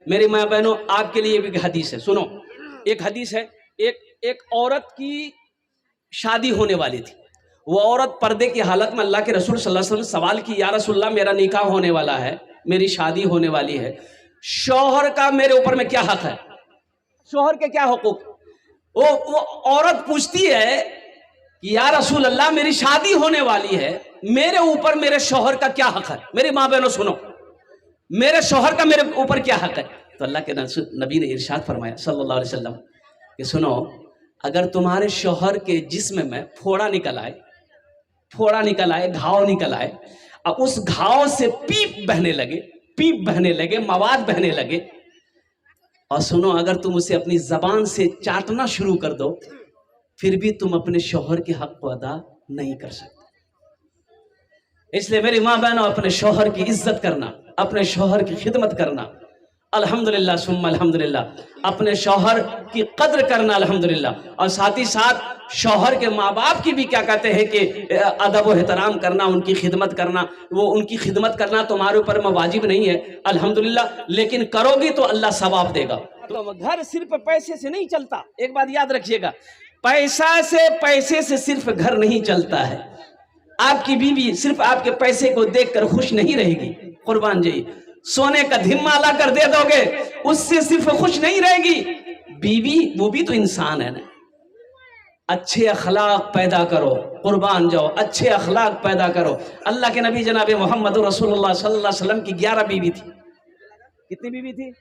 मेरी माँ बहनों, आपके लिए भी हदीस है, सुनो। एक हदीस है, एक औरत की शादी होने वाली थी। वो औरत पर्दे की हालत में अल्लाह के रसूल सल्लल्लाहु अलैहि वसल्लम सवाल की, या रसूलल्लाह मेरा निकाह होने वाला है, मेरी शादी होने वाली है, शौहर का मेरे ऊपर में क्या हक है, शौहर के क्या हुकूक। वो औरत पूछती है कि या रसूल अल्लाह मेरी शादी होने वाली है, मेरे ऊपर मेरे शौहर का क्या हक है। मेरी माँ बहनों सुनो, मेरे शौहर का मेरे ऊपर क्या हक है। तो अल्लाह के नबी ने इरशाद फरमाया सल्लल्लाहु अलैहि वसल्लम कि सुनो, अगर तुम्हारे शौहर के जिस्म में फोड़ा निकल आए, घाव निकल आए, अब उस घाव से पीप बहने लगे, मवाद बहने लगे, और सुनो अगर तुम उसे अपनी जबान से चाटना शुरू कर दो, फिर भी तुम अपने शौहर के हक को अदा नहीं कर सकते। इसलिए मेरी माँ बहनों, अपने शौहर की इज्जत करना, अपने शौहर की खिदमत करना, अल्हम्दुलिल्लाह सुम्मा अल्हम्दुलिल्लाह, अपने शौहर की कद्र करना अल्हम्दुलिल्लाह, और साथ ही साथ शौहर के माँ बाप की भी क्या कहते हैं कि अदब व एहतराम करना, उनकी खिदमत करना। वो उनकी खिदमत करना तुम्हारे ऊपर में वाजिब नहीं है अल्हम्दुलिल्लाह, लेकिन करोगी तो अल्लाह सवाब देगा। तो घर सिर्फ पैसे से नहीं चलता, एक बात याद रखिएगा, पैसे से सिर्फ घर नहीं चलता है। आपकी बीवी सिर्फ आपके पैसे को देखकर खुश नहीं रहेगी, कुर्बान जी। सोने का धिम्मा ला कर दे दोगे, उससे सिर्फ खुश नहीं रहेगी बीवी, वो भी तो इंसान है ना। अच्छे अखलाक पैदा करो, कुर्बान जाओ, अच्छे अखलाक पैदा करो। अल्लाह के नबी जनाब मोहम्मद रसूलुल्लाह सल्लल्लाहु अलैहि वसल्लम की 11 बीवी थी। कितनी बीवी थी?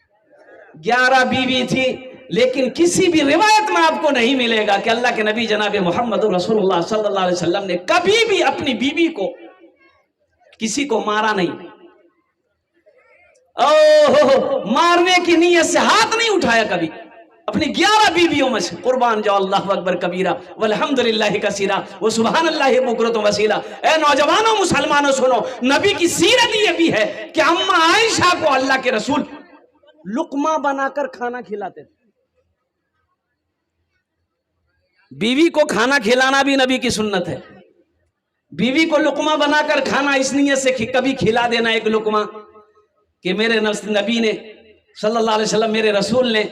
11 बीवी थी। लेकिन किसी भी रिवायत में आपको नहीं मिलेगा कि अल्लाह के नबी जनाब मोहम्मद रसूलुल्लाह सल्लल्लाहु अलैहि वसल्लम ने कभी भी अपनी बीवी को, किसी को मारा नहीं। ओहो, मारने की नीयत से हाथ नहीं उठाया कभी अपनी 11 बीवियों में से। कुर्बान जाओ, अल्लाह अकबर कबीरा वल्हम्दुलिल्लाहि कसीरा व सुबहानल्लाहि बुकरतुम वसीला। ए नौजवानों, मुसलमानों सुनो, नबी की सीरत ये भी है कि अम्मा आयशा को अल्लाह के रसूल लुकमा बनाकर खाना खिलाते थे। बीवी को खाना खिलाना भी नबी की सुन्नत है। बीवी को लुकमा बनाकर खाना इस नियत से कभी खिला देना एक लुकमा कि मेरे नबी ने सल्लल्लाहु अलैहि वसल्लम, मेरे रसूल ने,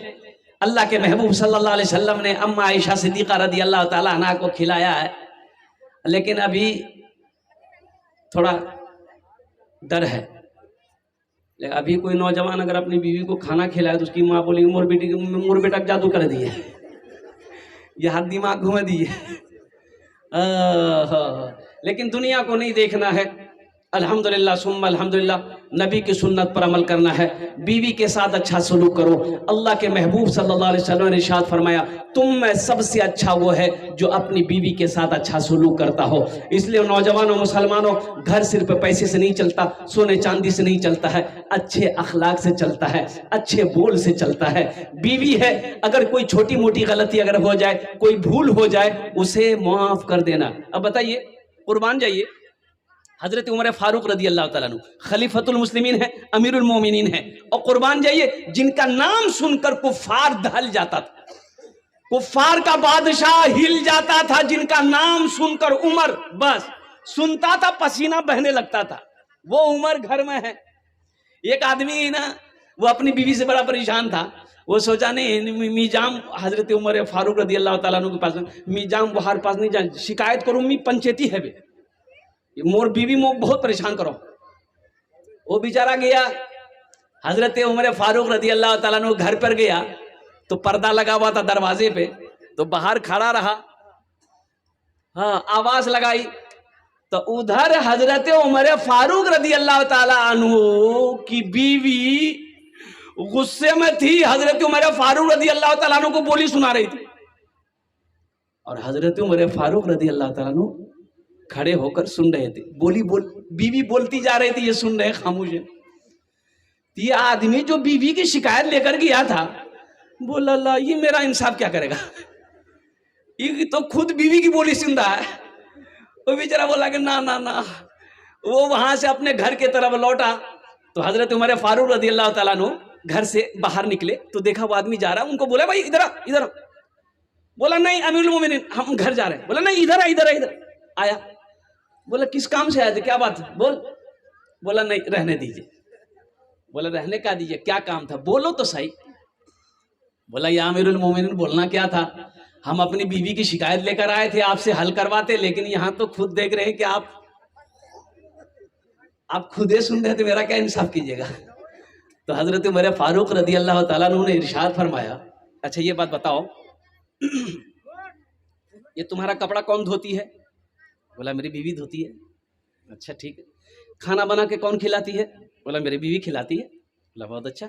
अल्लाह के महबूब सल्लल्लाहु अलैहि वसल्लम ने अम्मा आयशा सिद्दीक़ा रदी अल्लाह ताला अन्हा को खिलाया है। लेकिन अभी थोड़ा डर है। अभी कोई नौजवान अगर अपनी बीवी को खाना खिलाए तो उसकी माँ बोली मोर बेटा जादू कर दिए, ये हाथ दिमाग घुमा दिए। लेकिन दुनिया को नहीं देखना है। अल्हम्दुलिल्लाह सुम्मा अल्हम्दुलिल्लाह, नबी की सुन्नत पर अमल करना है। बीवी के साथ अच्छा सलूक करो। अल्लाह के महबूब सल्लल्लाहु अलैहि वसल्लम ने इरशाद फरमाया, तुम में सबसे अच्छा वो है जो अपनी बीवी के साथ अच्छा सलूक करता हो। इसलिए नौजवानों, मुसलमानों, घर सिर्फ पैसे से नहीं चलता, सोने चांदी से नहीं चलता है, अच्छे अखलाक से चलता है, अच्छे बोल से चलता है। बीवी है, अगर कोई छोटी मोटी गलती अगर हो जाए, कोई भूल हो जाए, उसे माफ कर देना। अब बताइए, कुर्बान जाइए, हजरत उमर फारूक रदी अल्लाह ताला अन्हु खलीफतुल मुस्लिमीन है, अमीरुल मोमिनीन है, और कुर्बान जाइए, जिनका नाम सुनकर कुफ्फार दहल जाता था, कुफ्फार का बादशाह हिल जाता था। जिनका नाम सुनकर उमर बस सुनता था, पसीना बहने लगता था। वो उमर घर में है। एक आदमी ना, वो अपनी बीवी से बड़ा परेशान था। वो सोचा नहीं, मीजाम हजरत उमर फारूक रदी अल्लाह ताला अन्हु के पास, मीजाम बहार पास नहीं जा, शिकायत करूँ, मी पंचायती है बे, मोर बीवी मोक बहुत परेशान करो। वो बेचारा गया, हजरत उमर फारूक रदी अल्लाह ताला अन्हु घर पर गया तो पर्दा लगा हुआ था दरवाजे पे, तो बाहर खड़ा रहा। हाँ, आवाज लगाई तो उधर हजरत उमर फारूक रदी अल्लाह ताला अन्हु की बीवी गुस्से में थी, हजरत उमर फारूक रदी अल्लाह ताला अन्हु को बोली सुना रही थी, और हजरत उमर फारूक रदी अल्लाह ताला अन्हु खड़े होकर सुन रहे थे। बीवी बोलती जा रही थी, ये सुन रहे खामोश है। ये आदमी जो बीवी की शिकायत लेकर गया था, बोला अल्लाह, ये मेरा इंसाफ क्या करेगा, ये तो खुद बीवी की बोली सुन रहा है। वो बेचारा बोला कि ना ना ना। वो वहां से अपने घर के तरफ लौटा तो हजरत उमर फारूक रदी अल्लाह ताला अन्हु घर से बाहर निकले तो देखा वो आदमी जा रहा है। उनको बोला भाई इधर इधर। बोला नहीं अमीरुल मोमिनीन, हम घर जा रहे हैं। बोला नहीं, इधर इधर आया। बोला किस काम से आए थे, क्या बात है, बोल। बोला नहीं रहने दीजिए। बोला रहने का दीजिए, क्या काम था, बोलो तो सही। बोला या अमीरुल मोमिनीन, बोलना क्या था, हम अपनी बीवी की शिकायत लेकर आए थे, आपसे हल करवाते, लेकिन यहां तो खुद देख रहे हैं कि आप खुद ही सुन रहे थे, मेरा क्या इंसाफ कीजिएगा। तो हजरत उमर फारूक रदी अल्लाह ताला अन्हु ने इरशाद फरमाया, अच्छा ये बात बताओ, ये तुम्हारा कपड़ा कौन धोती है? बोला मेरी बीवी धोती है। अच्छा ठीक है। खाना बना के कौन खिलाती है? बोला मेरी बीवी खिलाती है। बोला बहुत अच्छा।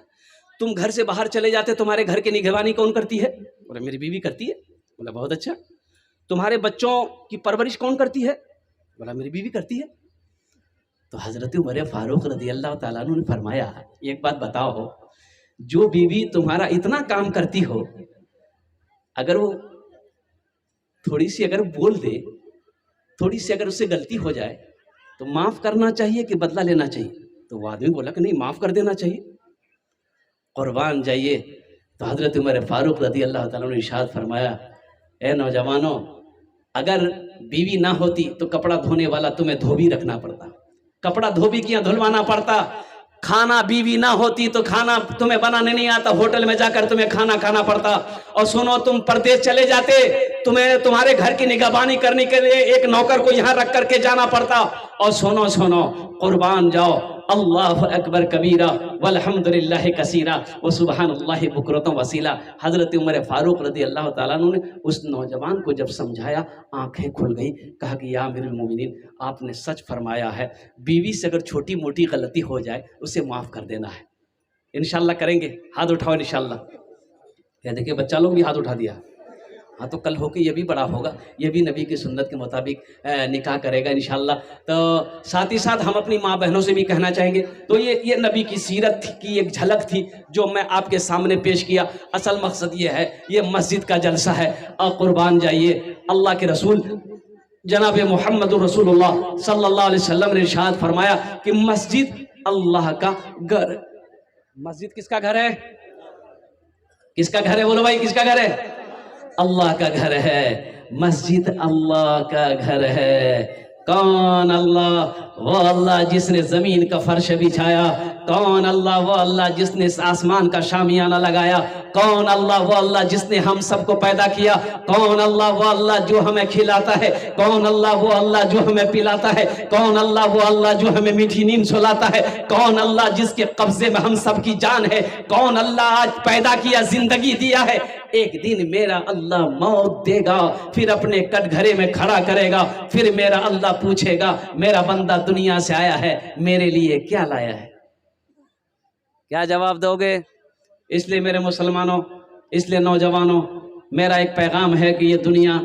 तुम घर से बाहर चले जाते, तुम्हारे घर की निगरानी कौन करती है? बोला मेरी बीवी करती है। बोला बहुत अच्छा। तुम्हारे बच्चों की परवरिश कौन करती है? बोला मेरी बीवी करती है। तो हजरत उमर फारूक रदी अल्लाह ताला अन्हु ने फरमाया, एक बात बताओ, जो बीवी तुम्हारा इतना काम करती हो, अगर वो थोड़ी सी अगर बोल दे, थोड़ी सी अगर उससे गलती हो जाए, तो माफ करना चाहिए कि बदला लेना चाहिए? तो वो आदमी बोला कि नहीं, माफ कर देना चाहिए। कुर्बान जाइए। तो हजरत उमर फारूक रदी अल्लाह ताला ने इरशाद फरमाया, ए नौजवानों, अगर बीवी ना होती तो कपड़ा धोने वाला तुम्हें धोबी रखना पड़ता, कपड़ा धोबी किया धुलवाना पड़ता। खाना बीवी ना होती तो खाना तुम्हें बनाने नहीं आता, होटल में जाकर तुम्हें खाना खाना पड़ता। और सुनो, तुम परदेश चले जाते, तुम्हें तुम्हारे घर की निगरानी करने के लिए एक नौकर को यहाँ रख करके जाना पड़ता। और सुनो सुनो, कुर्बान जाओ, अल्लाह अकबर कबीरा वल्हम्दुलिल्लाह कसीरा व सुबहानल्लाहि बुकरतम वसीला। हजरत उमर फारूक रदी अल्लाह ताला अन्हु ने उस नौजवान को जब समझाया, आंखें खुल गई। कहा कि या अमीरुल मोमिनीन, आपने सच फरमाया है, बीवी से अगर छोटी मोटी गलती हो जाए उसे माफ कर देना है। इंशाल्लाह करेंगे, हाथ उठाओ इंशाल्लाह। या देखिए बच्चा लोग भी हाथ उठा दिया। हाँ, तो कल होके ये भी बड़ा होगा, ये भी नबी की सुन्नत के मुताबिक निकाह करेगा इंशाल्लाह। तो साथ ही साथ हम अपनी माँ बहनों से भी कहना चाहेंगे। तो ये नबी की सीरत की एक झलक थी जो मैं आपके सामने पेश किया। असल मकसद ये है, ये मस्जिद का जलसा है। और कुर्बान जाइए, अल्लाह के रसूल जनाब मोहम्मद रसूलुल्लाह सल्लल्लाहु अलैहि वसल्लम ने इरशाद फरमाया कि मस्जिद अल्लाह का घर। मस्जिद किसका घर है? किसका घर है? बोलो भाई, किसका घर है? अल्लाह का घर है। मस्जिद अल्लाह का घर है। कौन अल्लाह? वो अल्लाह जिसने जमीन का फर्श बिछाया। कौन अल्लाह? वो अल्लाह जिसने आसमान का शामियाना लगाया। कौन अल्लाह? वो अल्लाह जिसने हम सबको पैदा किया। कौन अल्लाह? वो अल्लाह जो हमें खिलाता है। कौन अल्लाह? वो अल्लाह जो हमें पिलाता है। कौन अल्लाह? वो अल्लाह जो हमें मीठी नींद सुलाता है। कौन अल्लाह जिसके कब्जे में हम सब की जान है। कौन अल्लाह आज पैदा किया, जिंदगी दिया है। एक दिन मेरा अल्लाह मौत देगा, फिर अपने कटघरे में खड़ा करेगा, फिर मेरा अल्लाह पूछेगा, मेरा बंदा दुनिया से आया है, मेरे लिए क्या लाया है? क्या जवाब दोगे? इसलिए मेरे मुसलमानों, इसलिए नौजवानों, मेरा एक पैगाम है कि ये दुनिया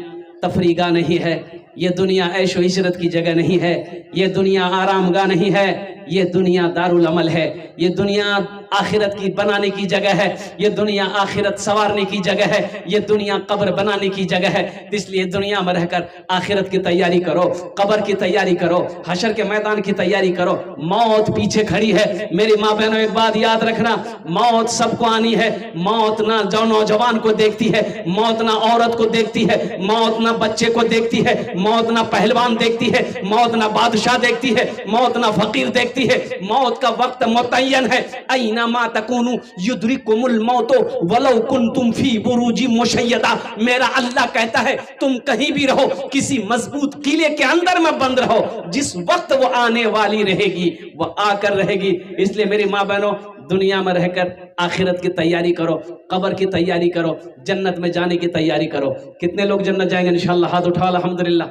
तफरीगा नहीं है, ये दुनिया ऐशो इशरत की जगह नहीं है, ये दुनिया आरामगाह नहीं है, ये दुनिया दारुल अमल है, ये दुनिया आखिरत की बनाने की जगह है, ये दुनिया आखिरत संवारने की जगह है, ये दुनिया कब्र बनाने की जगह है। इसलिए दुनिया में रहकर आखिरत की तैयारी करो, कब्र की तैयारी करो, हशर के मैदान की तैयारी करो। मौत पीछे खड़ी है। मेरी माँ बहनों, एक बात याद रखना, मौत सबको आनी है। मौत ना जो नौजवान को देखती है, मौत ना औरत को देखती है, मौत ना बच्चे को देखती है, मौत ना पहलवान देखती है, मौत ना बादशाह देखती है, मौत ना फकीर देखती है। मौत का वक्त मुतय्यन है। ऐना मा तकूनु युद्रिकुमुल मौतो वलौ कुंतुम फी बुरूजी मुशय्यदा। मेरा अल्लाह कहता है, तुम कहीं भी रहो, किसी मजबूत किले के अंदर में बंद रहो, जिस वक्त वो आने वाली रहेगी वो आकर रहेगी। इसलिए मेरी माँ बहनों, दुनिया में रहकर आखिरत की तैयारी करो, कब्र की तैयारी करो, जन्नत में जाने की तैयारी करो। कितने लोग जन्नत जाएंगे इंशाअल्लाह? हाथ उठा अल्हम्दुलिल्लाह।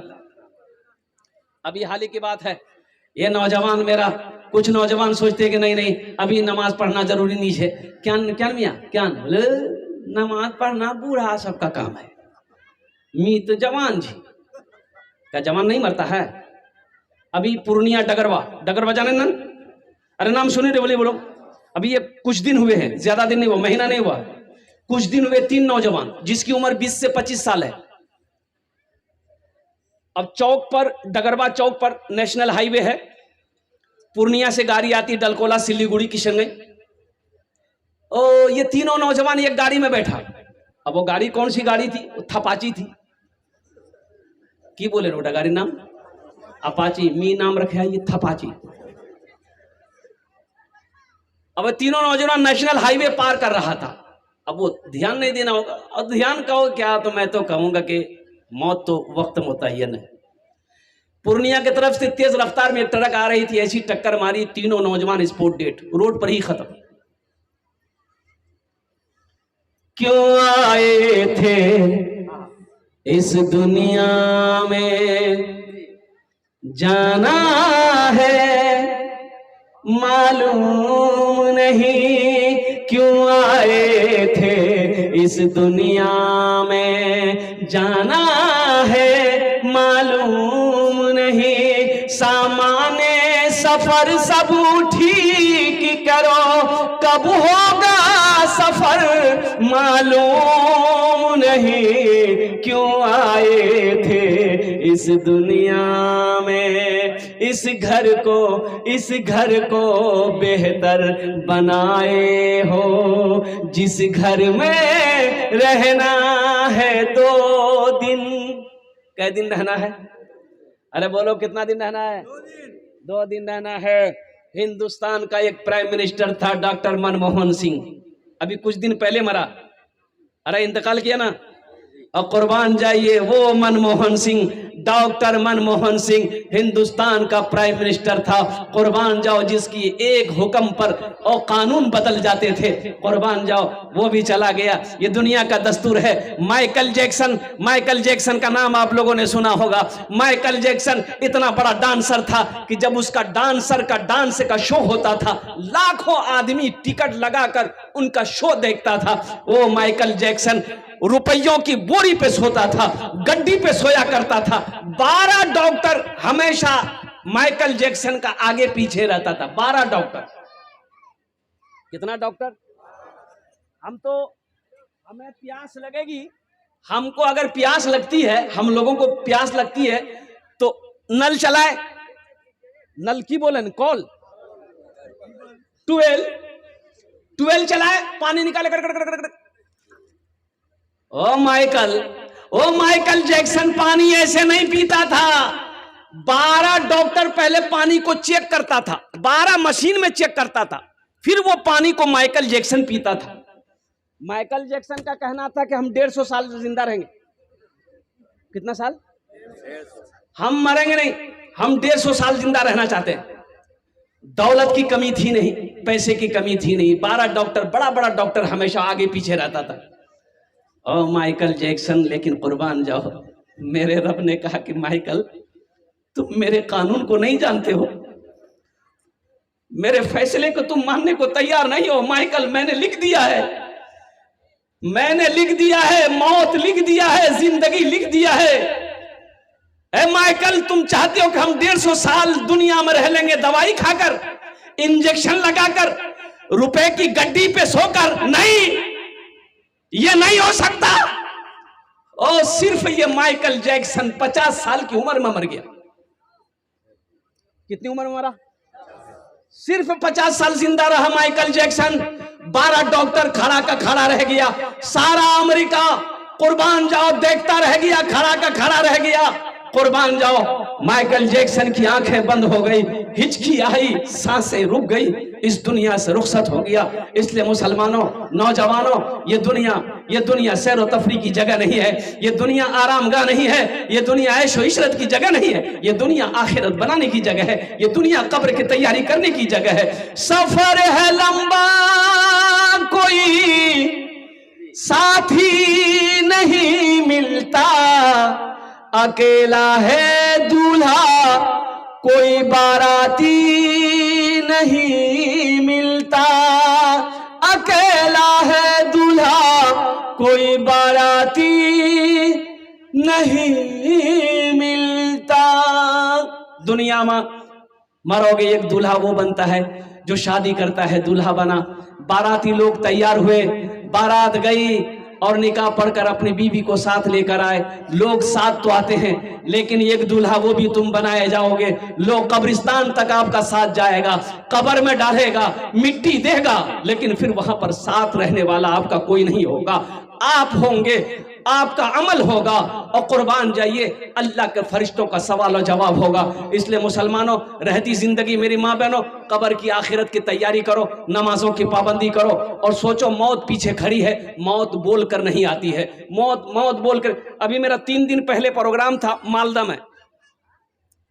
अभी हाल ही की बात है, ये नौजवान मेरा, कुछ नौजवान सोचते हैं कि नहीं नहीं अभी नमाज पढ़ना जरूरी नहीं है। क्या क्या मियाँ क्या? बोले नमाज पढ़ना बूढ़ा सबका काम है, मी तो जवान जी क्या जवान नहीं मरता है? अभी पूर्णिया डगरवा जाने ना? अरे नाम सुने रे? बोले बोलो। अभी ये कुछ दिन हुए हैं, ज्यादा दिन नहीं हुआ, महीना नहीं हुआ, कुछ दिन हुए, 3 नौजवान जिसकी उम्र 20 से 25 साल है। अब चौक पर, डगरवा चौक पर नेशनल हाईवे है, पूर्णिया से गाड़ी आती, डलकोला, सिलीगुड़ी, किशनगंज। ओ ये तीनों नौजवान एक गाड़ी में बैठा। अब वो गाड़ी कौन सी गाड़ी थी? वो थपाची थी। की बोले रोटा गाड़ी नाम? अपाची। मी नाम रखे है ये थपाची। अब तीनों नौजवान नेशनल हाईवे पार कर रहा था। अब वो ध्यान नहीं देना होगा, और ध्यान कहो क्या, तो मैं तो कहूंगा कि मौत तो वक्त मुतय्यन है। पूर्णिया की तरफ से तेज रफ्तार में एक ट्रक आ रही थी, ऐसी टक्कर मारी, तीनों नौजवान स्पॉट डेड, रोड पर ही खत्म। क्यों आए थे इस दुनिया में, जाना है मालूम नहीं, क्यों आए थे इस दुनिया में, जाना है मालूम नहीं, सामाने सफर सब ठीक करो, कब होगा सफर मालूम नहीं, क्यों आए थे इस दुनिया में, इस घर को बेहतर बनाए हो, जिस घर में रहना है 2 दिन। कै दिन रहना है? अरे बोलो कितना दिन रहना है? 2 दिन रहना है। हिंदुस्तान का एक प्राइम मिनिस्टर था डॉक्टर मनमोहन सिंह, अभी कुछ दिन पहले मरा, अरे इंतकाल किया ना। और कुर्बान जाइए वो मनमोहन सिंह, डॉक्टर मनमोहन सिंह हिंदुस्तान का प्राइम मिनिस्टर था, कुर्बान जाओ, जिसकी एक हुक्म पर और कानून बदल जाते थे, कुर्बान जाओ, वो भी चला गया। ये दुनिया का दस्तूर है। माइकल जैक्सन का नाम आप लोगों ने सुना होगा। माइकल जैक्सन इतना बड़ा डांसर था कि जब उसका डांस का शो होता था, लाखों आदमी टिकट लगाकर उनका शो देखता था। वो माइकल जैक्सन रुपयों की बोरी पे सोता था, गड्डी पे सोया करता था। 12 डॉक्टर हमेशा माइकल जैक्सन का आगे पीछे रहता था। 12 डॉक्टर। कितना डॉक्टर? हमें प्यास लगेगी, हमको अगर प्यास लगती है, हम लोगों को प्यास लगती है तो नल चलाए, नल की बोले कॉल, 12 चलाए, पानी निकाले कर। ओ माइकल जैक्सन पानी ऐसे नहीं पीता था। 12 डॉक्टर पहले पानी को चेक करता था, 12 मशीन में चेक करता था, फिर वो पानी को माइकल जैक्सन पीता था। माइकल जैक्सन का कहना था कि हम 150 साल जिंदा रहेंगे। कितना साल? हम मरेंगे नहीं, हम 150 साल जिंदा रहना चाहते हैं। दौलत की कमी थी नहीं, पैसे की कमी थी नहीं। 12 डॉक्टर, बड़ा डॉक्टर हमेशा आगे पीछे रहता था। ओ माइकल जैक्सन, लेकिन कुर्बान जाओ, मेरे रब ने कहा कि माइकल तुम मेरे कानून को नहीं जानते हो, मेरे फैसले को तुम मानने को तैयार नहीं हो। माइकल, मैंने लिख दिया है, मौत लिख दिया है, जिंदगी लिख दिया है। ए माइकल, तुम चाहते हो कि हम 150 साल दुनिया में रह लेंगे, दवाई खाकर, इंजेक्शन लगाकर, रुपए की गड्डी पे सोकर? नहीं, ये नहीं हो सकता। और सिर्फ ये माइकल जैक्सन 50 साल की उम्र में मर गया। कितनी उम्र में मरा? सिर्फ 50 साल जिंदा रहा माइकल जैक्सन। 12 डॉक्टर खड़ा का खड़ा रह गया। सारा अमेरिका कुर्बान जाओ देखता रह गया, खड़ा का खड़ा रह गया। कुर्बान जाओ, माइकल जैक्सन की आंखें बंद हो गई, हिचकी आई, सांसें रुक गई, इस दुनिया से रुखसत हो गया। इसलिए मुसलमानों, नौजवानों, ये दुनिया सैर व तफरी की जगह नहीं है, ये दुनिया आरामगाह नहीं है, ये दुनिया ऐशो इशरत की जगह नहीं है, ये दुनिया आखिरत बनाने की जगह है, ये दुनिया कब्र की तैयारी करने की जगह है। सफर है लंबा, कोई साथी नहीं मिलता, अकेला है दूल्हा, कोई बाराती नहीं मिलता, अकेला है दूल्हा, कोई बाराती नहीं मिलता। दुनिया में मरोगे, एक दूल्हा वो बनता है जो शादी करता है, दूल्हा बना। बाराती लोग तैयार हुए, बारात गई और निकाह पढ़कर अपनी बीवी को साथ लेकर आए। लोग साथ तो आते हैं, लेकिन एक दूल्हा वो भी तुम बनाए जाओगे। लोग कब्रिस्तान तक आपका साथ जाएगा, कब्र में डालेगा, मिट्टी देगा, लेकिन फिर वहां पर साथ रहने वाला आपका कोई नहीं होगा। आप होंगे, आपका अमल होगा और कुर्बान जाइए अल्लाह के फरिश्तों का सवाल और जवाब होगा। इसलिए मुसलमानों, रहती जिंदगी मेरी माँ बहनों, कब्र की आखिरत की तैयारी करो, नमाजों की पाबंदी करो और सोचो मौत पीछे खड़ी है। मौत बोल कर नहीं आती है, मौत मौत बोल कर। अभी मेरा 3 दिन पहले प्रोग्राम था मालदा में,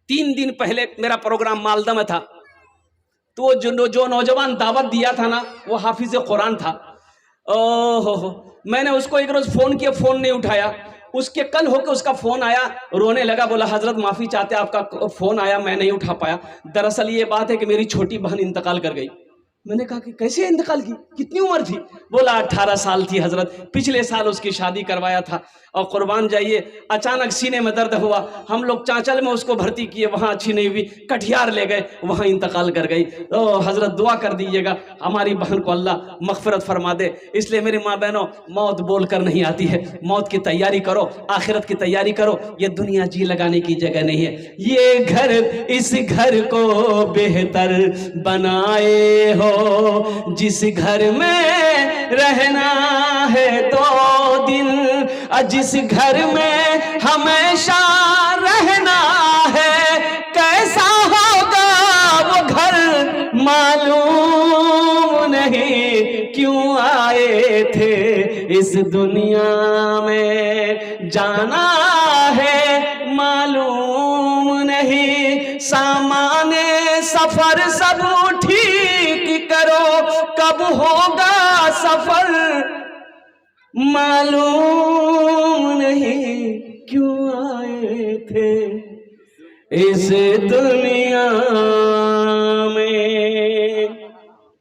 3 दिन पहले मेरा प्रोग्राम मालदा में था। तो जो नौजवान दावत दिया था ना, वो हाफिज कुरान था। ओहो, मैंने उसको एक रोज फोन किया, फोन नहीं उठाया। उसके कल होकर उसका फोन आया, रोने लगा, बोला हजरत माफी चाहते, आपका फोन आया मैं नहीं उठा पाया। दरअसल ये बात है कि मेरी छोटी बहन इंतकाल कर गई। मैंने कहा कि कैसे इंतकाल की, कितनी उम्र थी? बोला 18 साल थी हजरत, पिछले साल उसकी शादी करवाया था। और कुर्बान जाइए अचानक सीने में दर्द हुआ, हम लोग चांचल में उसको भर्ती किए, वहाँ अच्छी नहीं हुई, कटिहार ले गए, वहाँ इंतकाल कर गई। तो हजरत दुआ कर दीजिएगा हमारी बहन को अल्लाह मगफिरत फरमा दे। इसलिए मेरी माँ बहनों, मौत बोल कर नहीं आती है, मौत की तैयारी करो, आखिरत की तैयारी करो। ये दुनिया जी लगाने की जगह नहीं है। ये घर, इस घर को बेहतर बनाए हो, जिस घर में रहना है 2 दिन, जिस घर में हमेशा रहना है, कैसा होगा वो घर मालूम नहीं। क्यों आए थे इस दुनिया में, जाना है मालूम नहीं। सामाने सफर सब ठीक करो, कब होगा सफर मालूम नहीं। क्यों आए थे इस दुनिया में।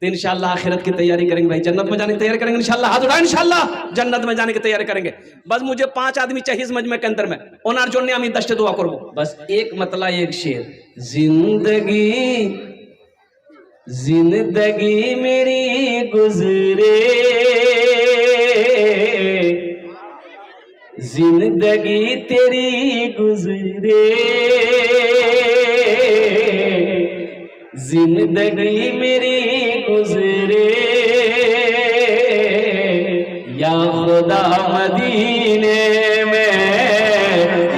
तो इंशाअल्लाह आखिरत की तैयारी करेंगे भाई, जन्नत में जाने की तैयारी करेंगे इंशाअल्लाह। हाथ उठाएं, इंशाअल्लाह जन्नत में जाने की तैयारी करेंगे। बस मुझे 5 आदमी चाहिए इस मजमे के अंदर में, ओनार जोड़ने आमी दस्ते दुआ करो। बस एक मतला एक शेर, जिंदगी जिंदगी मेरी गुजरे, जिंदगी तेरी गुजरे, जिंदगी मेरी गुजरे, या खुदा मदीने में,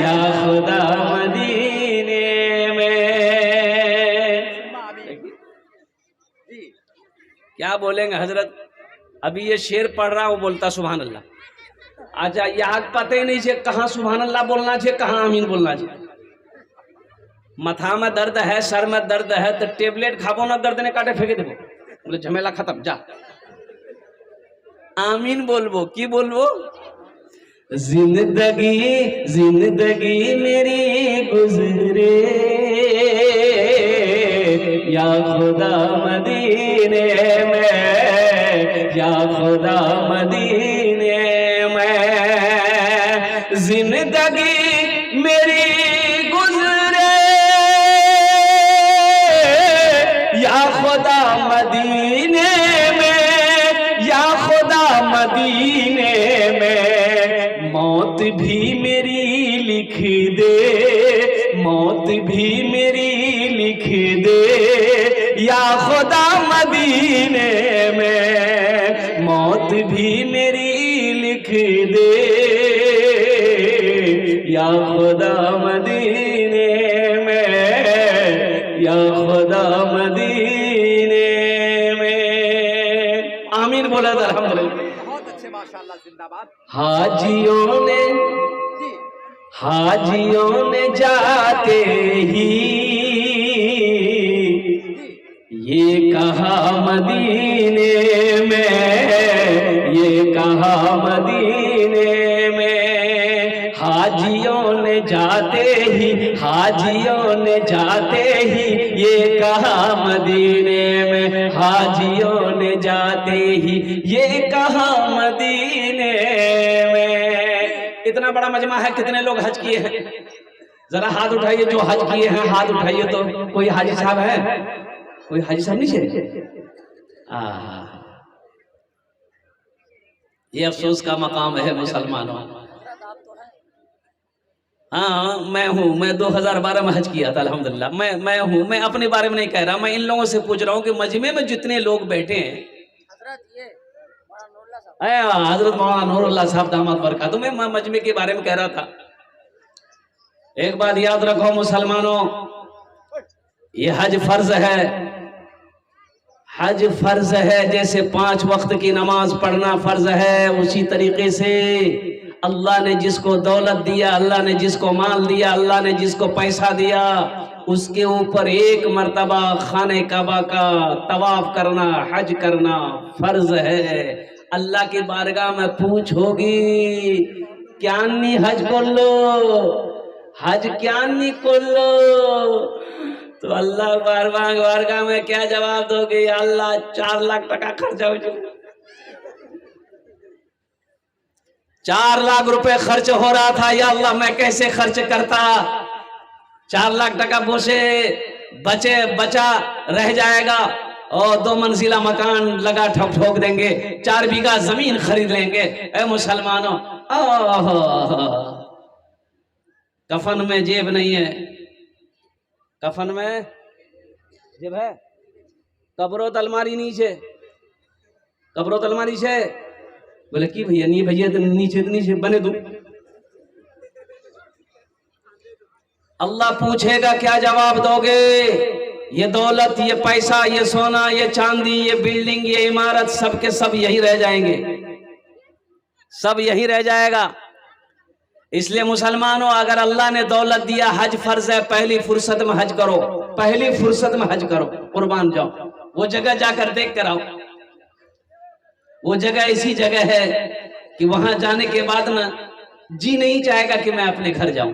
या खुदा मदीने में। क्या बोलेंगे हजरत? अभी ये शेर पढ़ रहा हूँ, बोलता सुभान अल्लाह। अच्छा, यहाँ पता ही नहीं है कहाँ सुभान अल्लाह बोलना चाहिए, कहाँ आमीन बोलना चाहिए। मथा में दर्द है, सर में दर्द है, तो टेबलेट खाबो ना, दर्द ने काटे फेंके देबो, बोले झमेला खत्म, जा आमीन बोलबो। की बोलबो? जिंदगी जिंदगी मेरी गुजरे, या खुदा मदीने में, या खुदा मदीने में। जिंदगी मेरी गुजरे, या खुदा मदीने में, या खुदा मदीने में। मौत भी मेरी लिख दे, मौत भी मेरी लिख दे, या खुदा मदीने में। मौत भी मेरी लिख दे, या खुदा मदीने में, या खुदा मदीने में। आमीन बोला था अल्हम्दुलिल्लाह। बहुत अच्छे, माशाअल्लाह, जिंदाबाद। हाजियों ने जाते ही ये कहा मदीने में, ये कहा मदीने में। हाजियों ने जाते ही, हाजियों ने जाते ही ये कहा मदीने में, हाजियों ने जाते ही ये कहा मदीने में। इतना बड़ा मजमा है, कितने लोग हज किए हैं? जरा हाथ उठाइए जो हज किए हैं, हाथ उठाइए। तो कोई हाजी साहब है? कोई हाजी साहब नहीं है? ये अफसोस का मकाम है मुसलमानों। हाँ, मैं हूँ, मैं 2012 में हज किया था अल्हम्दुलिल्लाह। मैं हूँ, मैं अपने बारे में नहीं कह रहा, मैं इन लोगों से पूछ रहा हूँ कि मजमे में जितने लोग बैठे हैं, हजरत मौलाना नूरुल्लाह साहब दामद बरकत, तुम्हें मैं मजमे के बारे में कह रहा था। एक बात याद रखो मुसलमानों, ये हज फर्ज है। हज फर्ज है, जैसे 5 वक्त की नमाज पढ़ना फर्ज है, उसी तरीके से अल्लाह ने जिसको दौलत दिया, अल्लाह ने जिसको माल दिया, अल्लाह ने जिसको पैसा दिया, उसके ऊपर एक मर्तबा खाने काबा का तवाफ करना, हज करना फर्ज है। अल्लाह की बारगाह में पूछ होगी, क्या नहीं हज कर लो, हज क्या नहीं कर लो, तो अल्लाह बारगाह में क्या जवाब दोगे? अल्लाह 4 लाख टका खर्चा हो चुका, 4 लाख रुपए खर्च हो रहा था, या अल्लाह मैं कैसे खर्च करता? 4 लाख टका बोसे बचा रह जाएगा, और 2 मंजिला मकान लगा ठोक देंगे, 4 बीघा जमीन खरीद लेंगे। ए मुसलमानों, कफन में जेब नहीं है, कफन में जेब है, कब्रो तलमारी नीचे, कब्रो तलमारी से बोले की भैया नहीं भैया तो नीचे बने दू। अल्लाह पूछेगा क्या जवाब दोगे? ये दौलत, ये पैसा, ये सोना, ये चांदी, ये बिल्डिंग, ये इमारत, सब के सब यही रह जाएंगे, सब यही रह जाएगा। इसलिए मुसलमानों, अगर अल्लाह ने दौलत दिया, हज फर्ज है, पहली फुर्सत में हज करो, पहली फुर्सत में हज करो, कुर्बान जाओ, वो जगह जाकर देख कर आओ। वो जगह ऐसी जगह है कि वहां जाने के बाद ना जी नहीं चाहेगा कि मैं अपने घर जाऊं।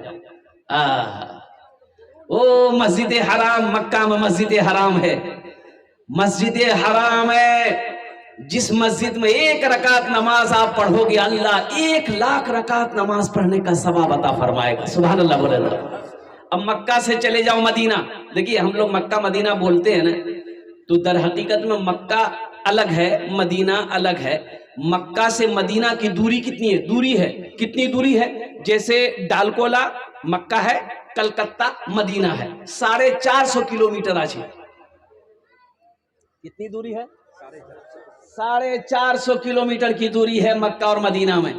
वो मस्जिद हराम, मक्का में मस्जिद हराम है, मस्जिद हराम है, जिस मस्जिद में 1 रकात नमाज आप पढ़ोगे, अल्लाह 1 लाख रकात नमाज पढ़ने का सवाब अता फरमाएगा। सुभान अल्लाह बोले ना। अब मक्का से चले जाओ मदीना। देखिए हम लोग मक्का मदीना बोलते हैं ना, तो दर हकीकत में मक्का अलग है, मदीना अलग है। मक्का से मदीना की दूरी कितनी है? दूरी है, कितनी दूरी है? जैसे डालकोला मक्का है, कलकत्ता मदीना है, 450 किलोमीटर आज। कितनी दूरी है? 450 किलोमीटर की दूरी है मक्का और मदीना में।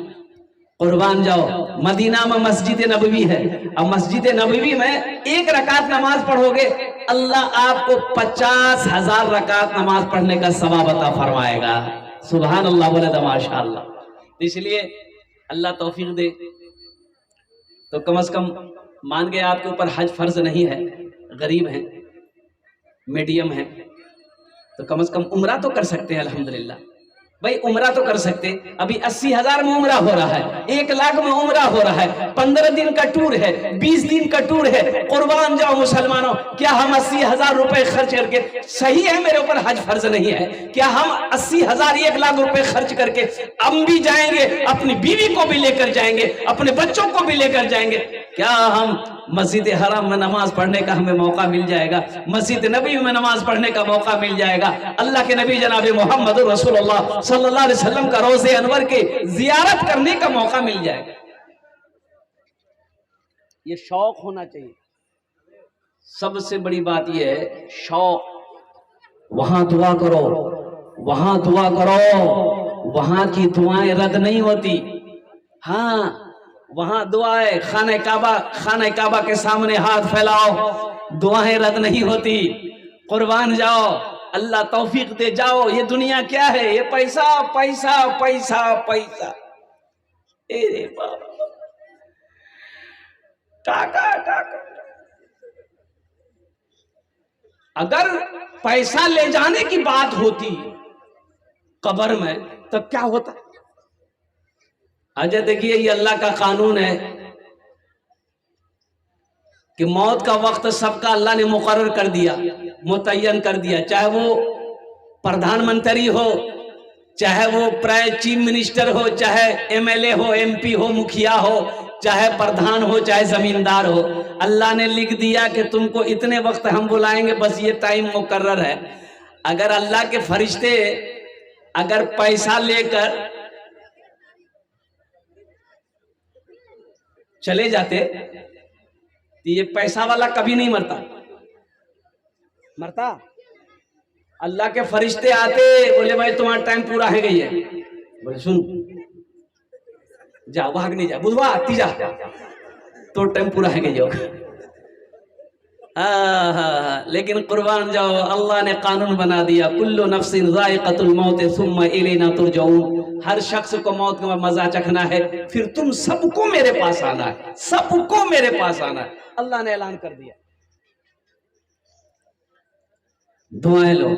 कुर्बान जाओ, मदीना में मस्जिद नबवी है, अब मस्जिद नबवी में 1 रकात नमाज पढ़ोगे, अल्लाह आपको 50,000 रकात नमाज पढ़ने का सवाब अता फरमाएगा। सुभान अल्लाह बोले तो माशाअल्लाह। इसलिए अल्लाह तौफीक दे, तो कम से कम मान गए आपके ऊपर हज फर्ज नहीं है, गरीब हैं, मीडियम है, तो कम से कम उम्रा तो कर सकते हैं। अल्हम्दुलिल्लाह भाई, उम्रा तो कर सकते। अभी 80,000 में उम्रा हो रहा है, 1 लाख में उम्रा हो रहा है, 15 दिन का टूर है, 20 दिन का टूर है। कुर्बान जाओ मुसलमानों, क्या हम 80,000 रुपए खर्च करके, सही है मेरे ऊपर हज फर्ज नहीं है, क्या हम 80,000 1 लाख रुपए खर्च करके हम भी जाएंगे, अपनी बीवी को भी लेकर जाएंगे, अपने बच्चों को भी लेकर जाएंगे? क्या हम मस्जिद हराम में नमाज पढ़ने का हमें मौका मिल जाएगा, मस्जिद नबी में नमाज पढ़ने का मौका मिल जाएगा, अल्लाह के नबी जनाब मोहम्मद रसूलुल्लाह सल्लल्लाहु अलैहि वसल्लम का रोज़े अनवर के जियारत करने का मौका मिल जाएगा। ये शौक होना चाहिए, सबसे बड़ी बात यह है शौक। वहां दुआ करो, वहां दुआ करो, वहां की दुआएं रद्द नहीं होती। हाँ, वहां दुआएं, खाने काबा के सामने हाथ फैलाओ, दुआएं रद्द नहीं होती। कुर्बान जाओ, अल्लाह तौफीक दे जाओ। ये दुनिया क्या है? ये पैसा पैसा पैसा पैसा, अरे बाबा, टाका टाका। अगर पैसा ले जाने की बात होती कब्र में, तो क्या होता? अजय देखिए, ये अल्लाह का कानून है कि मौत का वक्त सबका अल्लाह ने मुकर्रर कर दिया, मुतय्यन कर दिया। चाहे वो प्रधानमंत्री हो, चाहे वो प्राइम चीफ मिनिस्टर हो, चाहे एमएलए हो, एमपी हो, मुखिया हो, चाहे प्रधान हो, चाहे जमींदार हो, अल्लाह ने लिख दिया कि तुमको इतने वक्त हम बुलाएंगे, बस ये टाइम मुकर्रर है। अगर अल्लाह के फरिश्ते अगर पैसा लेकर चले जाते, तो ये पैसा वाला कभी नहीं मरता। अल्लाह के फरिश्ते आते, बोले भाई तुम्हारा टाइम पूरा है गई है, बोले सुन जा भाग नहीं जा बुधवा तीजा तो टाइम पूरा है गई लेकिन कुर्बान जाओ अल्लाह ने कानून बना दिया कुल्लु नफ्सिन ज़ाइक़तुल मौत सुम्मा इलैना तुरजऊन। हर शख्स को मौत का मजा चखना है, फिर तुम सबको मेरे पास आना है, सबको मेरे पास आना है। अल्लाह ने ऐलान कर दिया। दुआएं लो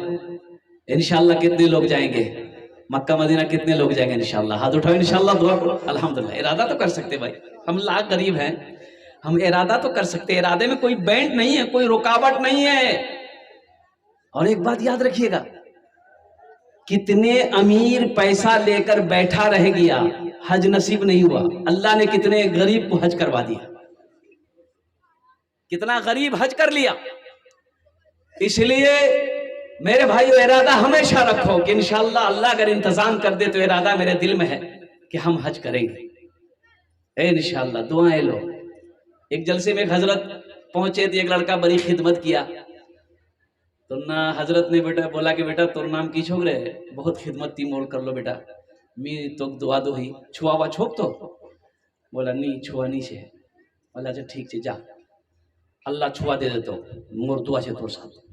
इंशाअल्लाह। कितने लोग जाएंगे मक्का मदीना? कितने लोग जाएंगे इंशाअल्लाह? हाथ उठाओ इंशाअल्लाह, दुआ करो। अल्हम्दुलिल्लाह, इरादा तो कर सकते भाई, हम लाख गरीब हैं, हम इरादा तो कर सकते हैं। इरादे में कोई बैंड नहीं है, कोई रुकावट नहीं है। और एक बात याद रखिएगा, कितने अमीर पैसा लेकर बैठा रह गया, हज नसीब नहीं हुआ। अल्लाह ने कितने गरीब को हज करवा दिया, कितना गरीब हज कर लिया। इसलिए मेरे भाइयों इरादा हमेशा रखो कि इंशाअल्लाह अल्लाह अगर इंतजाम कर दे तो इरादा मेरे दिल में है कि हम हज करेंगे इंशाअल्लाह। दुआएं लो। एक जलसे में हजरत पहुंचे थे, एक लड़का बड़ी खिदमत किया तो ना हजरत ने बेटा बोला कि बेटा तोर नाम की छोक रहे, बहुत खिदमत थी, मोल कर लो बेटा, मी तो दुआ दो ही छुआ हुआ छोक तो बोला नहीं छुआ नहीं से। बोला अच्छा ठीक है जा, अल्लाह छुआ दे देते मोर दुआ से तोर साथ।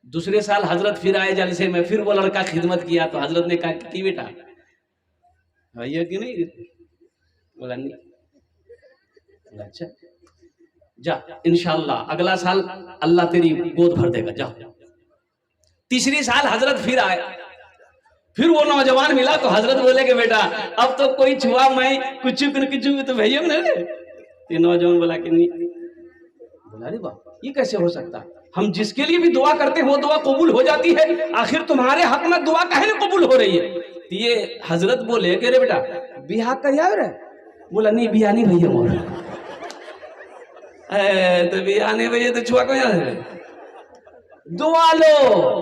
दूसरे साल हजरत फिर आए जलसे में, फिर वो लड़का खिदमत किया तो हजरत ने कहा कि बेटा भैया कि नहीं? बोला नहीं। बोला अच्छा जा, इंशाअल्लाह अगला साल अल्लाह तेरी गोद भर देगा, जा। तीसरी साल हजरत फिर आए, फिर वो नौजवान मिला तो हजरत बोले कि बेटा अब तो कोई छुआ मैं कुछ तो भैया नहीं। ये नौजवान बोला कि नहीं। बोला अरे वाह, ये कैसे हो सकता? हम जिसके लिए भी दुआ करते हैं वो दुआ कबूल हो जाती है, आखिर तुम्हारे हक में दुआ काहे ना कबूल हो रही है? तो ये हजरत बोले कि रे बेटा बिहार कर जा रहे? बोला नहीं बिहार नहीं भैया मोर। तो बिहार नहीं भैया तो छुआ को याद है। दुआ लो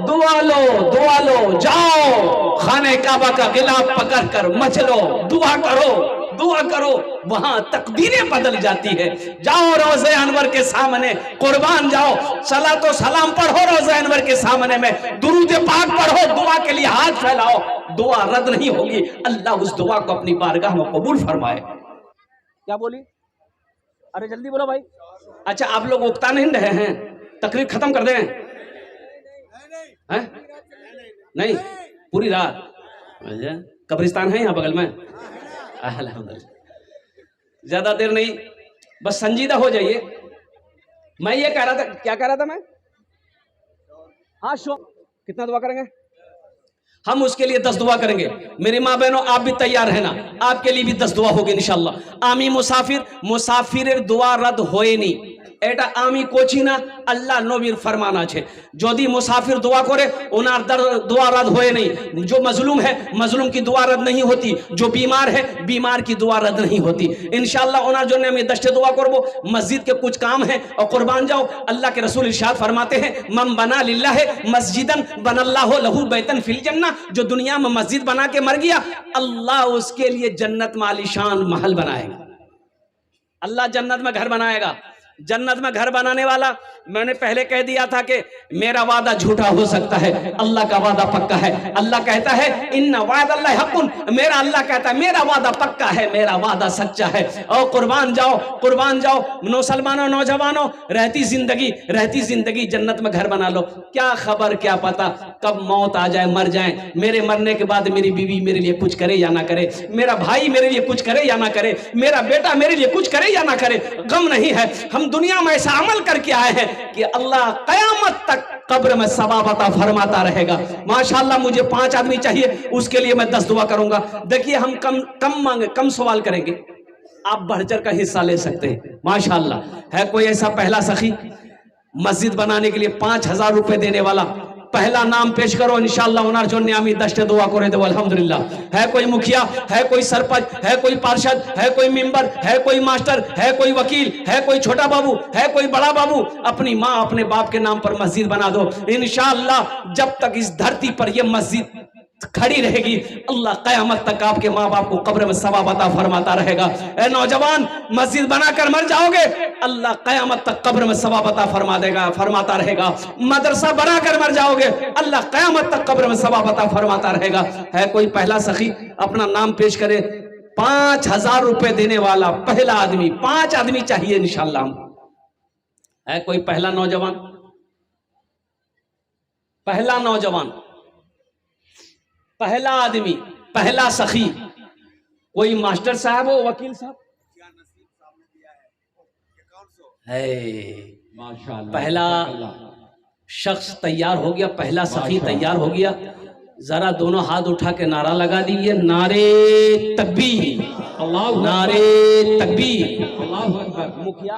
दुआ लो दुआ लो, जाओ खाने काबा का गिलाफ पकड़ कर मचलो, दुआ करो दुआ करो, वहां तकदीरें बदल जाती है। जाओ रोज़े अनवर के सामने कुर्बान जाओ, सलातो सलाम पढ़ो रोज़े अनवर के सामने में, दुरूद पाक पढ़ो, दुआ के लिए हाथ फैलाओ, दुआ रद्द नहीं होगी। अल्लाह उस दुआ को अपनी बारगाह में कबूल फरमाए। क्या बोली? अरे जल्दी बोलो भाई। अच्छा आप लोग उकता नहीं रहे हैं, तकरीर खत्म कर दें? हैं? नहीं पूरी रात? कब्रिस्तान है यहाँ बगल में? अल्हम्दुलिल्लाह। ज्यादा देर नहीं, बस संजीदा हो जाइए। मैं ये कह रहा था, क्या कह रहा था मैं? हाँ कितना दुआ करेंगे हम? उसके लिए 10 दुआ करेंगे। मेरी माँ बहनों आप भी तैयार है ना? आपके लिए भी 10 दुआ होगी इंशाअल्लाह। आमी मुसाफिर दुआ रद्द होए नहीं, এটা আমি কোচি না, আল্লাহ নবীর ফরমান আছে। যদি মুসাফির दुआ करे उनार दुआ रद्द होए नहीं। जो मजलूम है मजलूम की दुआ रद्द नहीं होती, जो बीमार है बीमार की दुआ रद्द नहीं होती। इंशाअल्लाह उनार जो हम 10 दुआ करबो। मस्जिद के कुछ काम है और कुर्बान जाओ। अल्लाह के रसूल इरशाद फरमाते हैं मन बना लिल्लाह मस्जिदन बनल्लाहु लहू बैतन फिल जन्नह। जो दुनिया में मस्जिद बना के मर गया, अल्लाह उसके लिए जन्नत में आलीशान महल बनाएगा। अल्लाह जन्नत में घर बनाएगा। जन्नत में घर बनाने वाला, मैंने पहले कह दिया था कि मेरा वादा झूठा हो सकता है, अल्लाह का वादा पक्का है। अल्लाह कहता है इन्ना वादल्लाहि हक़्क़ुन, मेरा अल्लाह कहता है मेरा वादा पक्का है, मेरा वादा सच्चा है। और कुर्बान जाओ मुसलमानों, नौजवानों, रहती जिंदगी जन्नत में घर बना लो। क्या खबर क्या पता कब मौत आ जाए, मर जाए। मेरे मरने के बाद मेरी बीवी मेरे लिए कुछ करे या ना करे, मेरा भाई मेरे लिए कुछ करे या ना करे, मेरा बेटा मेरे लिए कुछ करे या ना करे, गम नहीं है। हम दुनिया में ऐसा अमल करके आए हैं कि अल्लाह कयामत तक कब्र में सवाब अता फरमाता रहेगा। माशाअल्लाह मुझे 5 आदमी चाहिए, उसके लिए मैं 10 दुआ करूंगा। देखिए हम कम सवाल करेंगे, आप बढ़-चढ़ का हिस्सा ले सकते हैं। माशाअल्लाह है कोई ऐसा पहला सखी मस्जिद बनाने के लिए 5000 रुपए देने वाला? पहला नाम पेश करो इंशाअल्लाह। उनार जो नियामी 10 दुआ करे दो अल्हम्दुलिल्लाह। है कोई मुखिया, है कोई सरपंच, है कोई पार्षद, है कोई मेंबर, है कोई मास्टर, है कोई वकील, है कोई छोटा बाबू, है कोई बड़ा बाबू? अपनी माँ अपने बाप के नाम पर मस्जिद बना दो इंशाअल्लाह। जब तक इस धरती पर यह मस्जिद खड़ी रहेगी, अल्लाह क़यामत तक आपके माँ बाप को कब्र में सवाब अता फरमाता रहेगा। ए नौजवान, मस्जिद बनाकर मर जाओगे, अल्लाह क़यामत तक कब्र में सवाब अता फरमाता रहेगा। मदरसा बनाकर मर जाओगे, अल्लाह क़यामत तक कब्र में सवाब अता फरमाता रहेगा। है कोई पहला सखी अपना नाम पेश करे? 5,000 रुपए देने वाला पहला आदमी, 5 आदमी चाहिए इंशाअल्लाह। है कोई पहला नौजवान? पहला नौजवान, पहला आदमी, पहला सखी, कोई मास्टर साहब हो, वकील साहब है? माशाअल्लाह, पहला शख्स तैयार हो गया, पहला सखी तैयार हो गया। जरा दोनों हाथ उठा के नारा लगा दीजिए, नारे तकबीर, नारे तकबीर, अल्लाहु अकबर। मुखिया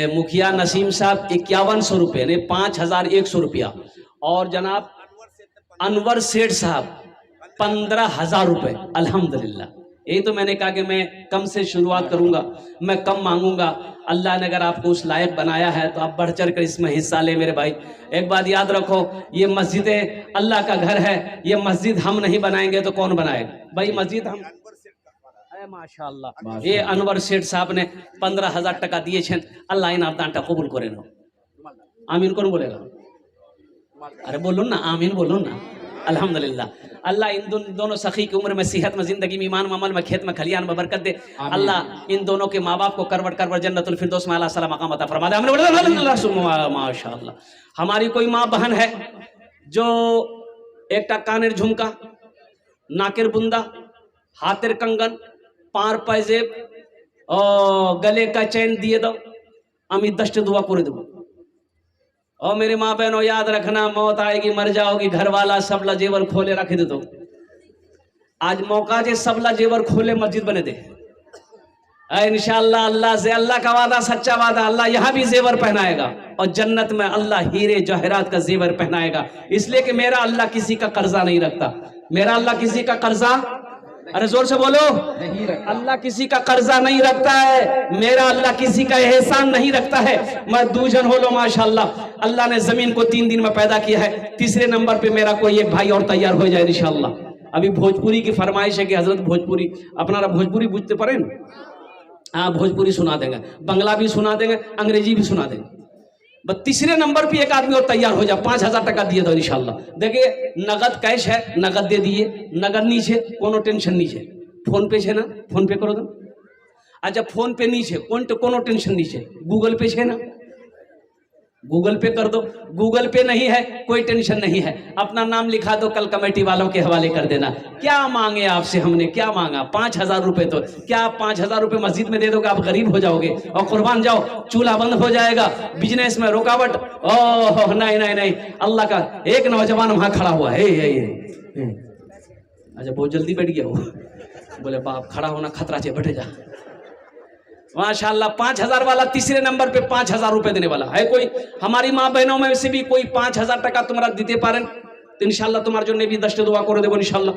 मुखिया नसीम साहब 5100 रुपये ने 5100 रुपया, और जनाब अनवर सेठ साहब 15,000 रुपये। अल्हम्दुलिल्लाह, यही तो मैंने कहा कि मैं कम से शुरुआत करूंगा, मैं कम मांगूंगा। अल्लाह ने अगर आपको उस लायक बनाया है तो आप बढ़ चढ़ कर इसमें हिस्सा ले मेरे भाई। एक बात याद रखो, ये मस्जिदें अल्लाह का घर है, ये मस्जिद हम नहीं बनाएंगे तो कौन बनाएगा भाई? मस्जिद हम। माशाअल्लाह, ये अनवर सेठ साहब ने 15,000 टका दिए छे। अल्लाह इन दानटा कबूल करे नो। आमीन कौन बोलेगा? अरे बोलो ना, आमीन बोलो ना। अल्हम्दुलिल्लाह, अल्लाह इन दोनों सखी की उम्र में, सेहत में, जिंदगी में, ईमान में, अमल में, खेत में, खलियान में बरकत दे। अल्लाह इन दोनों के माँ बाप को करवट करवट जन्नतुल फिरदौस में आला सलाम मकाम अता फरमा दे। हमने माशाअल्लाह, हमारी कोई माँ बहन है जो एक कानेर झुमका, नाकेर बुंदा, हाथेर कंगन, पार पायजेब और गले का चैन दिए दो, अमी 10 दुआ करे देव। और मेरे माँ बहनों याद रखना, मौत आएगी, मर जाओगी, घर वाला सबला जेवर खोले रख दे दो। आज मौका जे सबला जेवर खोले मस्जिद बने दे इंशाअल्लाह। अल्लाह से, अल्लाह का वादा सच्चा वादा, अल्लाह यहाँ भी जेवर पहनाएगा और जन्नत में अल्लाह हीरे जवाहरात का जेवर पहनाएगा। इसलिए कि मेरा अल्लाह किसी का कर्जा नहीं रखता, मेरा अल्लाह किसी का कर्जा, अरे जोर से बोलो, अल्लाह किसी का कर्जा नहीं रखता है, मेरा अल्लाह किसी का एहसान नहीं रखता है। मैं दूजन हो लो माशाअल्लाह, अल्लाह ने जमीन को 3 दिन में पैदा किया है। तीसरे नंबर पे मेरा कोई एक भाई और तैयार हो जाए इंशाअल्लाह। अभी भोजपुरी की फरमाइश है कि हजरत भोजपुरी, अपना भोजपुरी बुझते पड़े ना? हाँ, भोजपुरी सुना देंगे, बंगला भी सुना देंगे, अंग्रेजी भी सुना देंगे। बस तीसरे नंबर पे एक आदमी और तैयार हो जाए, 5,000 टका दिए दो इंशाल्लाह। देखिए नगद कैश है, नगद दे दिए, नगद नहीं है कोनो टेंशन नहीं है। फोन पे है ना, फोन पे करो दो। अच्छा फोन पे नहीं है कोनो टेंशन नहीं है, गूगल पे है ना, गूगल पे कर दो। गूगल पे नहीं है कोई टेंशन नहीं है, अपना नाम लिखा दो, कल कमेटी वालों के हवाले कर देना। क्या मांगे आपसे, हमने क्या मांगा? 5,000 रुपए। तो क्या आप 5,000 रुपए मस्जिद में दे दोगे? आप गरीब हो जाओगे और कुर्बान जाओ, चूल्हा बंद हो जाएगा, बिजनेस में रुकावट। ओह नहीं नहीं नहीं, अल्लाह का एक नौजवान वहां खड़ा हुआ है। अच्छा बहुत जल्दी बैठ गया वो, बोले बाप खड़ा होना खतरा से, बैठे जा। माशाअल्लाह 5,000 वाला तीसरे नंबर पे 5,000 रुपए देने वाला है। कोई हमारी माँ बहनों में से भी कोई 5,000 टका तुम्हारा दीते पारे तो इंशाल्लाह तुम्हारे जो ने भी 10 दुआ कर देवो इंशाल्लाह।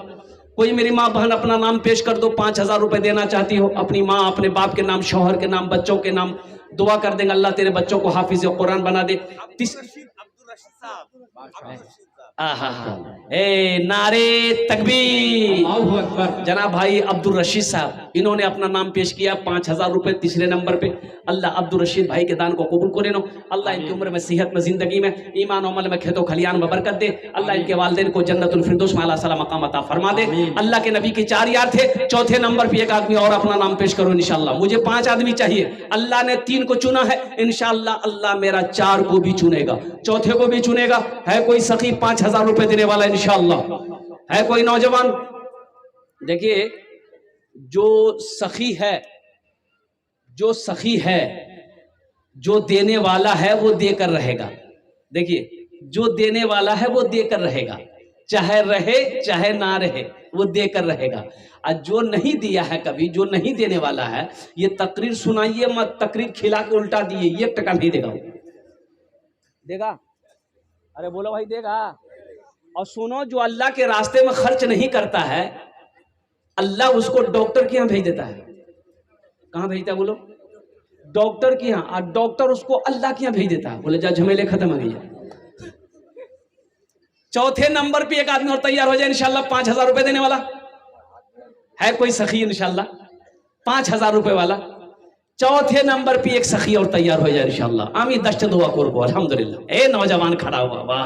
कोई मेरी माँ बहन अपना नाम पेश कर दो, 5,000 रुपए देना चाहती हो, अपनी माँ, अपने बाप के नाम, शौहर के नाम, बच्चों के नाम, दुआ कर देंगे अल्लाह तेरे बच्चों को हाफिज कुरान बना दे। ए नारे तकबीर। जनाब भाई अब्दुल रशीद साहब, इन्होंने अपना नाम पेश किया, 5,000 रुपए तीसरे नंबर पे। अल्लाह अब्दुल रशीद भाई के दान को कबूल करे नो। अल्लाह इनकी उम्र में, सेहत में, जिंदगी में, ईमान अमल में, खेतों खलियान में बरकत दे। अल्लाह इनके वालिदैन को जन्नतुल फिरदौस में आला सला मकाम अता फरमा दे। अल्लाह के नबी के 4 यार थे, चौथे नंबर पे एक आदमी और अपना नाम पेश करो इंशाल्लाह। मुझे 5 आदमी चाहिए, अल्लाह ने 3 को चुना है, इंशाल्लाह अल्लाह मेरा 4 को भी चुनेगा, चौथे को भी चुनेगा। है कोई सखी 5,000 रुपए देने वाला इंशाल्लाह? है कोई नौजवान? देखिए जो सखी है, जो सखी है, जो देने वाला है वो देकर रहेगा। देखिए जो देने वाला है वो देकर रहेगा, चाहे रहे चाहे ना रहे, वो देकर रहेगा। और जो नहीं दिया है कभी, जो नहीं देने वाला है, ये तकरीर सुनाइए मत, तकरीर खिला के उल्टा दिए, 1 टका नहीं देगा। देगा? अरे बोलो भाई देगा। और सुनो, जो अल्लाह के रास्ते में खर्च नहीं करता है, अल्लाह उसको डॉक्टर के यहाँ भेज देता है। कहाँ भेजता है बोलो? डॉक्टर के यहाँ। और डॉक्टर उसको अल्लाह के यहाँ भेज देता है, बोले जा झमेले खत्म हो गई। चौथे नंबर पे एक आदमी और तैयार हो जाए इंशाल्लाह 5,000 रुपए देने वाला है कोई सखी इंशाल्लाह 5,000 रुपए वाला। चौथे नंबर पे एक सखी और तैयार हो जाए इंशाल्लाह। आमी दश्त दुआ करबो अल्हम्दुलिल्लाह। ए नौजवान खड़ा हुआ, वाह,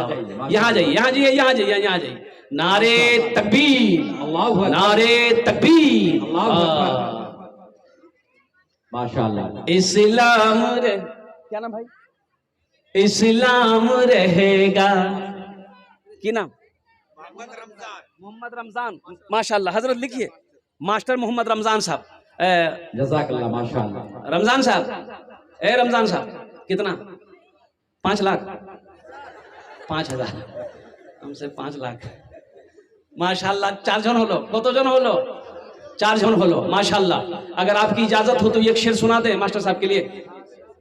यहाँ जाइए, यहाँ जाइए, यहाँ जाइए, यहाँ जाइए। नारे तकबीर, नारे तकबीर, माशाअल्लाह। इस्लाम रे, क्या नाम भाई? इस्लाम रहेगा, की नाम? मोहम्मद रमजान। माशाल्लाह, हजरत लिखिए, मास्टर मोहम्मद रमजान साहब। जज़ाकल्लाह, माशाअल्लाह। रमजान साहब, ए रमजान साहब, कितना? 5 लाख, 5,000, हमसे 5 लाख। माशाल्लाह, 4 जन होलो, কত জন হলো? 4 जन होलो, माशाल्लाह। अगर आपकी इजाजत हो तो एक शेर सुना दे मास्टर साहब के लिए।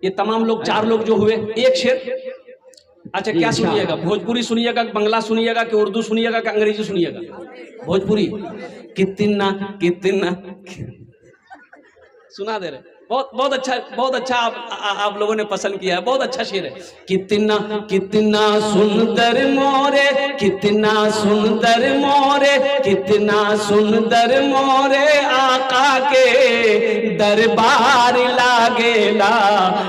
ये तमाम लोग 4 लोग जो हुए, एक शेर। अच्छा, क्या सुनिएगा? भोजपुरी सुनिएगा, बंगला सुनिएगा, कि उर्दू सुनिएगा, कि अंग्रेजी सुनिएगा? भोजपुरी। कितना कितना सुना दे रहे। बहुत अच्छा, बहुत अच्छा आप लोगों ने पसंद किया है, बहुत अच्छा शेर है। कितना कितना सुंदर मोरे, कितना सुंदर मोरे, कितना सुंदर मोरे आका के दरबार लागेला,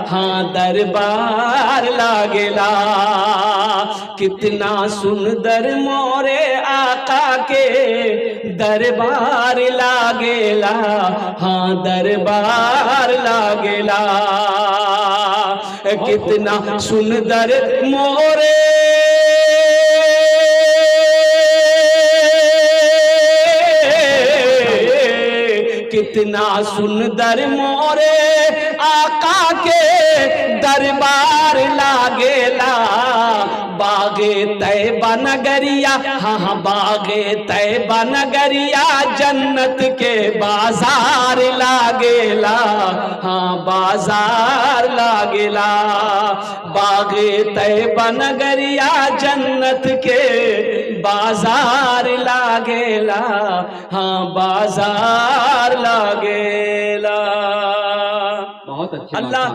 हाँ दरबार लागेला। कितना सुंदर मोरे आका के दरबार लागेला, हाँ दरबार लागेला। कितना सुंदर मोरे कितना सुंदर मोरे आका के दरबार लागेला। बागे तैबा नगरिया, हाँ बागे तैबा नगरिया जन्नत के बाजार लागेला, हाँ बाजार लागेला। बागे तैबा नगरिया जन्नत के बाजार लागेला, हाँ बाजार लागेला। बहुत अच्छा। अल्लाह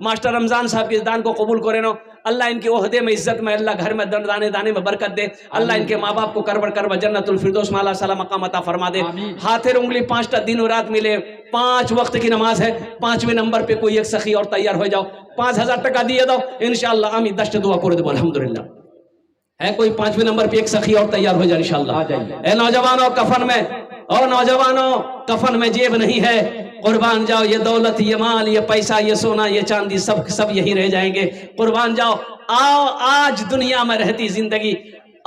मास्टर रमजान साहब के इस दान को कबूल करे नो। अल्लाह इनके ओहदे में, इज्जत में, अल्लाह घर में दाने दाने में बरकत दे। अल्लाह इनके माँ बाप को करबर करबर जन्नतुल फिरदौस में अल्लाह सला मकाम अता फरमा दे। हाथे उंगली 5टा दिन और रात मिले, 5 वक्त की नमाज है। 5वें नंबर पे कोई एक सखी और तैयार हो जाओ, 5,000 टका दिए दो इंशाल्लाह। आमी दश्त दुआ कर दे अल्हम्दुलिल्लाह। है कोई 5वें नंबर पे एक सखी और तैयार हो जाए इंशाल्लाह। ए नौजवानों, कफन में, और नौजवानों कफन में जेब नहीं है, कुर्बान जाओ। ये दौलत, ये माल, ये पैसा, ये सोना, ये चांदी, सब यही रह जाएंगे। कुर्बान जाओ। आओ, आज दुनिया में रहती जिंदगी,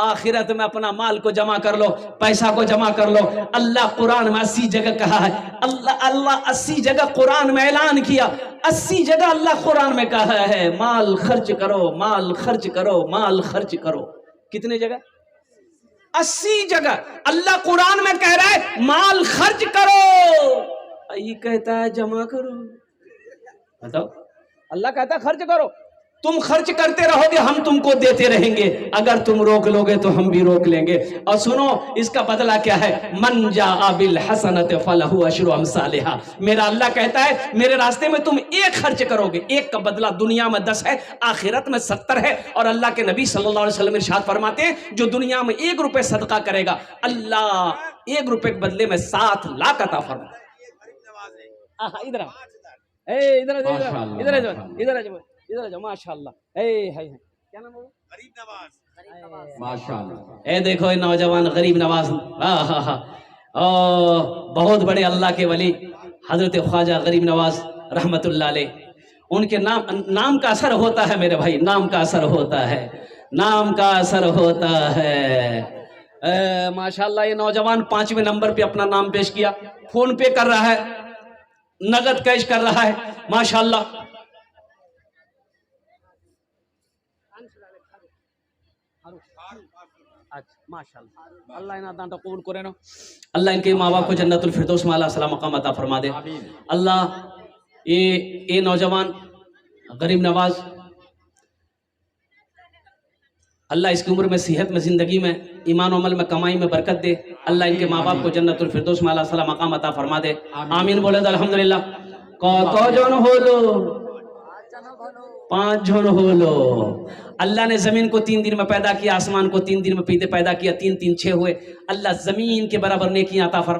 आखिरत में अपना माल को जमा कर लो, पैसा को जमा कर लो। अल्लाह कुरान में 80 जगह कहा है, अल्लाह 80 जगह कुरान में ऐलान किया, 80 जगह अल्लाह कुरान में कहा है माल खर्च करो, माल खर्च करो, माल खर्च करो। कितने जगह? 80 जगह अल्लाह कुरान में कह रहा है माल खर्च करो। ये कहता है जमा करो। बताओ, अल्लाह कहता है खर्च करो। तुम खर्च करते रहोगे, हम तुमको देते रहेंगे। अगर तुम रोक लोगे तो हम भी रोक लेंगे। और सुनो, इसका बदला क्या है? मन जाअ बिल हसनत फलहु अशरु अमसालिहा। मेरा अल्लाह कहता है मेरे रास्ते में तुम 1 खर्च करोगे, 1 का बदला दुनिया में 10 है, आखिरत में 70 है। और अल्लाह के नबी सल्लल्लाहु अलैहि वसल्लम इरशाद फरमाते हैं जो दुनिया में 1 रुपए सदका करेगा, अल्लाह 1 रुपए के बदले में 7 लाख अता फरमाता है। इधर इधर इधर इधर इधर इधर जाओ। माशाल्लाह। है क्या नाम है? गरीब नवाज। माशाल्लाह। ए देखो, ये नौजवान गरीब नवाज, बहुत बड़े अल्लाह के वली हजरत ख्वाजा गरीब नवाज रहमतुल्लाह अलैह। उनके नाम का असर होता है मेरे भाई, नाम का असर होता है, नाम का असर होता है। माशाल्लाह, ये नौजवान 5वें नंबर पे अपना नाम पेश किया। फोन पे कर रहा है, नगद कैश कर रहा है। माशाल्लाह। माशाल्लाह, अल्लाह इना दान कबूल करे नो। अल्लाह इनके माँ बाप को जन्नतुल फिरदौस में अल्लाह सलाम मकाम अता फरमा दे। अल्लाह ये नौजवान गरीब नवाज, अल्लाह इसकी उम्र में, सेहत में, जिंदगी में, ईमान अमल में, कमाई में बरकत दे। अल्लाह इनके माँ बाप को जन्नतुल फिरदौस में अल्लाह सलाम मकाम अता फरमा दे। आमीन बोले तो अल्हम्दुलिल्लाह। कत जन हलो पांच जन होलो। अल्लाह ने जमीन को 3 दिन में पैदा किया, आसमान को 3 दिन में पैदा किया, 3 3 6 हुए। अल्लाह जमीन के बराबर नेकी अता फरमा।